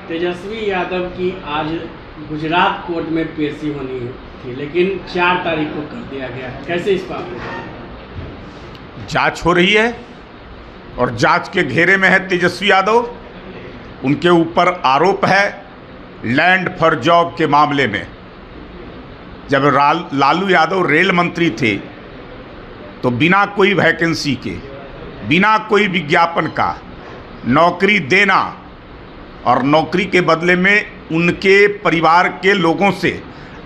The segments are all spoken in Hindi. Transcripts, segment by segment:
तेजस्वी यादव की आज गुजरात कोर्ट में पेशी होनी थी, लेकिन 4 तारीख को कर दिया गया। कैसे इस बात को? जांच हो रही है और जांच के घेरे में है तेजस्वी यादव। उनके ऊपर आरोप है लैंड फॉर जॉब के मामले में। जब लालू यादव रेल मंत्री थे तो बिना कोई वैकेंसी के, बिना कोई विज्ञापन का नौकरी देना और नौकरी के बदले में उनके परिवार के लोगों से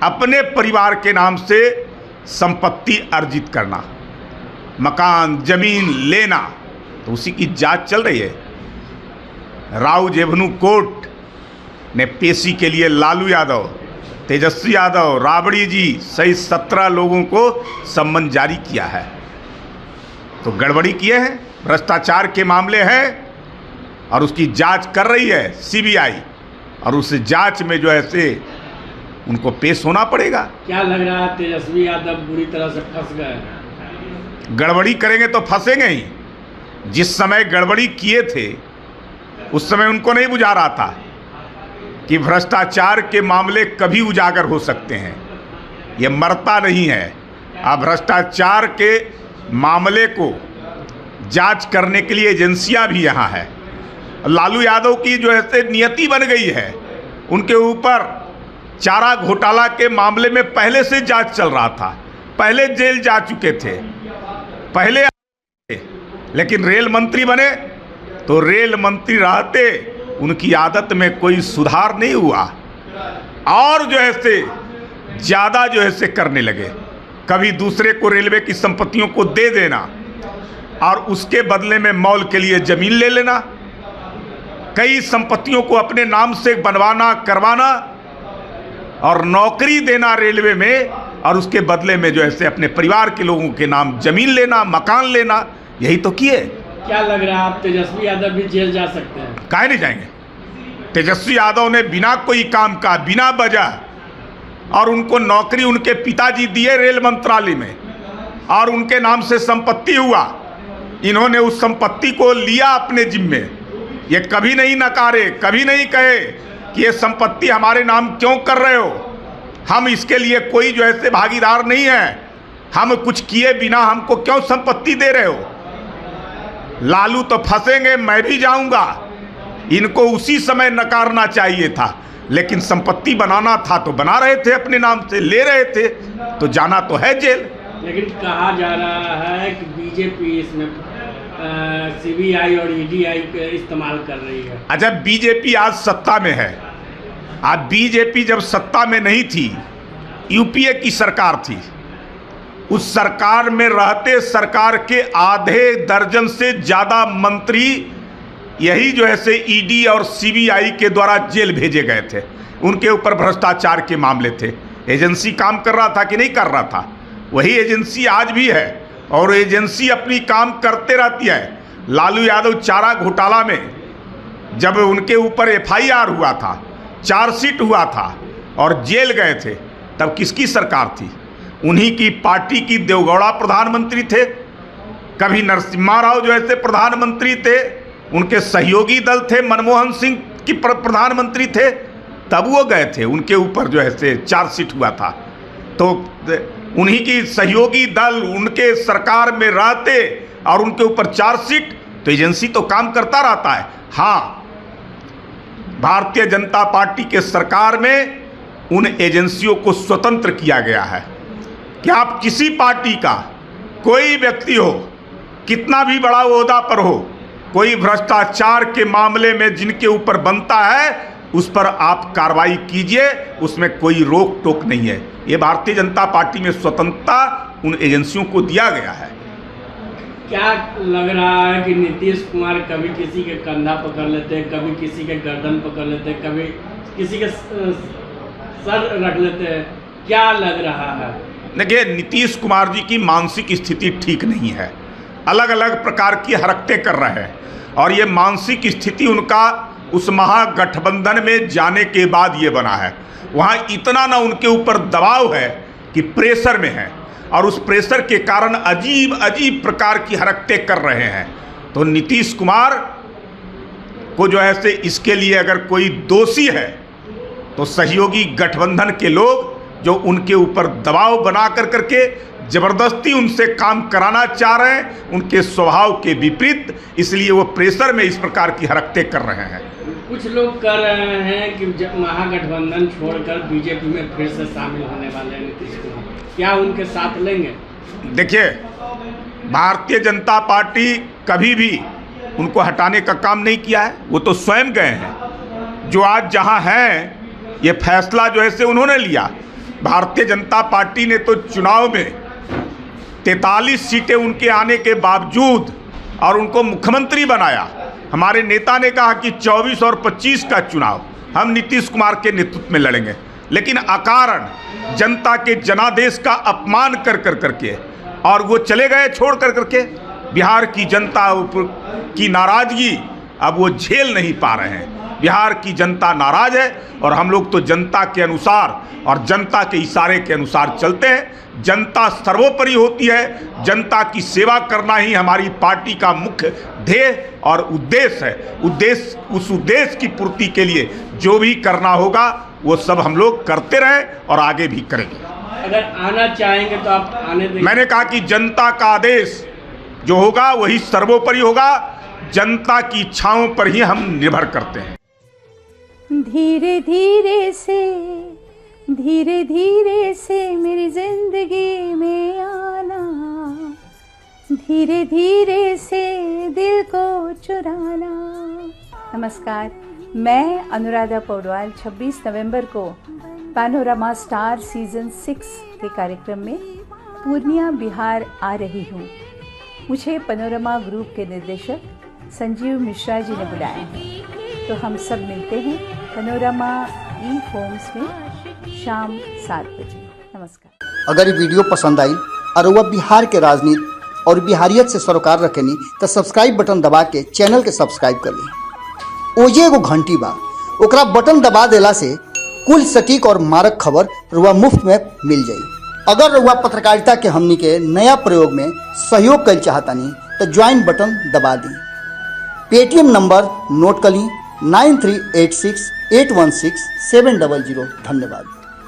अपने परिवार के नाम से संपत्ति अर्जित करना, मकान जमीन लेना, तो उसी की जांच चल रही है। राउ जेवनु कोर्ट ने पेशी के लिए लालू यादव, तेजस्वी यादव, राबड़ी जी सहित 17 लोगों को सम्मन जारी किया है। तो गड़बड़ी किए हैं, भ्रष्टाचार के मामले हैं और उसकी जांच कर रही है सीबीआई, और उस जांच में जो है से उनको पेश होना पड़ेगा। क्या लग रहा है तेजस्वी यादव बुरी तरह से फंस गए? गड़बड़ी करेंगे तो फंसेंगे ही। जिस समय गड़बड़ी किए थे उस समय उनको नहीं बुझा रहा था कि भ्रष्टाचार के मामले कभी उजागर हो सकते हैं, ये मरता नहीं है। अब भ्रष्टाचार के मामले को जांच करने के लिए एजेंसियां भी यहाँ है। लालू यादव की जो है नियति बन गई है, उनके ऊपर चारा घोटाला के मामले में पहले से जांच चल रहा था, पहले जेल जा चुके थे, पहले लेकिन रेल मंत्री बने तो रेल मंत्री रहते उनकी आदत में कोई सुधार नहीं हुआ और जो है से ज़्यादा जो है से करने लगे। कभी दूसरे को रेलवे की संपत्तियों को दे देना और उसके बदले में मॉल के लिए जमीन ले लेना, कई संपत्तियों को अपने नाम से बनवाना करवाना और नौकरी देना रेलवे में, और उसके बदले में जो है अपने परिवार के लोगों के नाम जमीन लेना, मकान लेना, यही तो किए। क्या लग रहा है आप तेजस्वी यादव भी जेल जा सकते हैं? काहे नहीं जाएंगे? तेजस्वी यादव ने बिना कोई काम का, बिना वजह, और उनको नौकरी उनके पिताजी दिए रेल मंत्रालय में और उनके नाम से संपत्ति हुआ, इन्होंने उस संपत्ति को लिया अपने जिम्मे। ये कभी नहीं नकारे, कभी नहीं कहे कि ये संपत्ति हमारे नाम क्यों कर रहे हो, हम इसके लिए कोई जो है भागीदार नहीं है, हम कुछ किए बिना हमको क्यों संपत्ति दे रहे हो। लालू तो फंसेंगे, मैं भी जाऊंगा। इनको उसी समय नकारना चाहिए था, लेकिन संपत्ति बनाना था तो बना रहे थे, अपने नाम से ले रहे थे, तो जाना तो है जेल। लेकिन कहा जा रहा है कि बीजेपी इसमें सीबीआई और ईडीआई का इस्तेमाल कर रही है। अच्छा, बीजेपी आज सत्ता में है। आज बीजेपी जब सत्ता में नहीं थी, यूपीए की सरकार थी, उस सरकार में रहते सरकार के आधे दर्जन से ज़्यादा मंत्री यही जो है से ईडी और सीबीआई के द्वारा जेल भेजे गए थे। उनके ऊपर भ्रष्टाचार के मामले थे। एजेंसी काम कर रहा था कि नहीं कर रहा था? वही एजेंसी आज भी है और एजेंसी अपनी काम करते रहती है। लालू यादव चारा घोटाला में जब उनके ऊपर एफआईआर हुआ था, चार्जशीट हुआ था और जेल गए थे, तब किसकी सरकार थी? उन्हीं की पार्टी की। देवगौड़ा प्रधानमंत्री थे, कभी नरसिम्हा राव जो है प्रधानमंत्री थे, उनके सहयोगी दल थे, मनमोहन सिंह की प्रधानमंत्री थे, तब वो गए थे, उनके ऊपर जो है चार्जशीट हुआ था। तो उन्हीं की सहयोगी दल उनके सरकार में रहते और उनके ऊपर चार्जशीट, तो एजेंसी तो काम करता रहता है। हाँ, भारतीय जनता पार्टी के सरकार में उन एजेंसियों को स्वतंत्र किया गया है कि आप किसी पार्टी का कोई व्यक्ति हो, कितना भी बड़ा ओहदा पर हो, कोई भ्रष्टाचार के मामले में जिनके ऊपर बनता है उस पर आप कार्रवाई कीजिए, उसमें कोई रोक टोक नहीं है। ये भारतीय जनता पार्टी में स्वतंत्रता उन एजेंसियों को दिया गया है। क्या लग रहा है कि नीतीश कुमार कभी किसी के कंधा पकड़ लेते हैं, कभी किसी के गर्दन पकड़ लेते हैं, कभी किसी के सर रख लेते हैं? क्या लग रहा है? देखिए, नीतीश कुमार जी की मानसिक स्थिति ठीक नहीं है, अलग अलग प्रकार की हरकतें कर रहे हैं और ये मानसिक स्थिति उनका उस महागठबंधन में जाने के बाद ये बना है। वहाँ इतना ना उनके ऊपर दबाव है कि प्रेशर में है और उस प्रेशर के कारण अजीब अजीब प्रकार की हरकतें कर रहे हैं। तो नीतीश कुमार को जो है से इसके लिए अगर कोई दोषी है तो सहयोगी गठबंधन के लोग जो उनके ऊपर दबाव बना करके जबरदस्ती उनसे काम कराना चाह रहे हैं, उनके स्वभाव के विपरीत, इसलिए वो प्रेशर में इस प्रकार की हरकतें कर रहे हैं। कुछ लोग कर रहे हैं कि महागठबंधन छोड़कर बीजेपी में फिर से शामिल होने वाले हैं नीतीश कुमार, क्या उनके साथ लेंगे? देखिए, भारतीय जनता पार्टी कभी भी उनको हटाने का काम नहीं किया है, वो तो स्वयं गए हैं। जो आज जहां हैं ये फैसला जो है से उन्होंने लिया। भारतीय जनता पार्टी ने तो चुनाव में 43 सीटें उनके आने के बावजूद और उनको मुख्यमंत्री बनाया। हमारे नेता ने कहा कि 24 और 25 का चुनाव हम नीतीश कुमार के नेतृत्व में लड़ेंगे, लेकिन अकारण जनता के जनादेश का अपमान कर करके और वो चले गए छोड़ करके। बिहार की जनता की नाराजगी अब वो झेल नहीं पा रहे हैं। बिहार की जनता नाराज है और हम लोग तो जनता के अनुसार और जनता के इशारे के अनुसार चलते हैं। जनता सर्वोपरि होती है, जनता की सेवा करना ही हमारी पार्टी का मुख्य ध्येय और उद्देश्य है। उस उद्देश्य की पूर्ति के लिए जो भी करना होगा वो सब हम लोग करते रहें और आगे भी करेंगे। अगर आना चाहेंगे तो आप आने देंगे? मैंने कहा कि जनता का आदेश जो होगा वही सर्वोपरि होगा। जनता की इच्छाओं पर ही हम निर्भर करते हैं। धीरे धीरे से मेरी जिंदगी में आना, धीरे धीरे से दिल को चुराना। नमस्कार, मैं अनुराधा पौडवाल 26 नवंबर को पैनोरमा स्टार सीजन 6 के कार्यक्रम में पूर्णिया बिहार आ रही हूँ। मुझे पैनोरमा ग्रुप के निर्देशक संजीव मिश्रा जी ने बुलाया है, तो हम सब मिलते हैं पैनोरमा ई होम्स में शाम 7 बजे। नमस्कार। अगर ये वीडियो पसंद आई और वह बिहार के राजनीति और बिहारियत से सरोकार रखेनी तो सब्सक्राइब बटन दबा के चैनल के सब्सक्राइब कर ली। ओजे एगो घंटी बा, ओकरा बटन दबा देला से कुल सटीक और मारक खबर रुआ मुफ्त में मिल जाई। अगर रुआ पत्रकारिता के हमनी के नया प्रयोग में सहयोग कर चाहतानी तो ज्वाइन बटन दबा दी। पेटीएम नंबर नोट कर ली 9386 816 700। धन्यवाद।